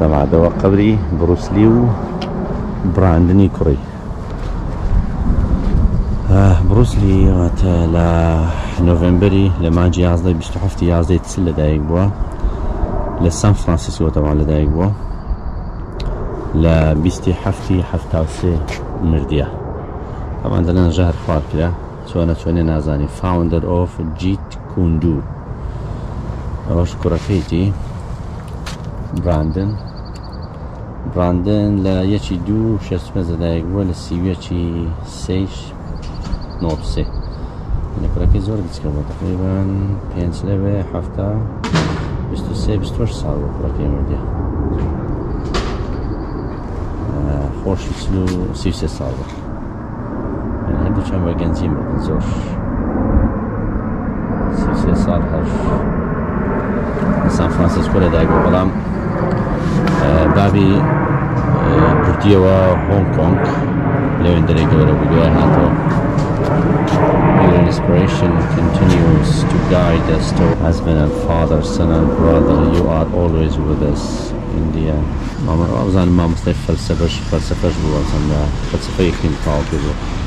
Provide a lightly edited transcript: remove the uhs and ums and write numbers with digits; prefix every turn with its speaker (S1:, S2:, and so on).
S1: سمع دوا قبري بروسلي وبراندني كوري. بروسلي واتا لا نوفمبري لما جي يازدي بيشتحفتي يازدي تسلة دايق بوا لسان فرانسيسكو طبعا لدايق بوا لا بيستي حفتي حفتا وسي مرديا. طبعا دلنا جهر خوار كده شواني نازاني founder of جيت كوندو روش كوراكيتي براندن لا يشي دو شسمة زدايق بوا للسيوية شي سيش نوت سي يعني كوراكي زور ديسكربو تقريبا بينس لبه حفتا بستو سي بستوش صارو كوراكي مرديا خوش بسلو سيوسي صارو يعني هردو چند وگنزی مردن زور سیوسه سال هر سان فرانسیسکو لدايقو بلام بابي بردية و هونغ كونغ لوين دريقو لبودوه هاتو Your inspiration continues to guide us to husband and father, son and brother. You are always with us. India. ماما أظن ما مستوى فلسفة بوا أظن فلسفة يكلم طاوب بوا.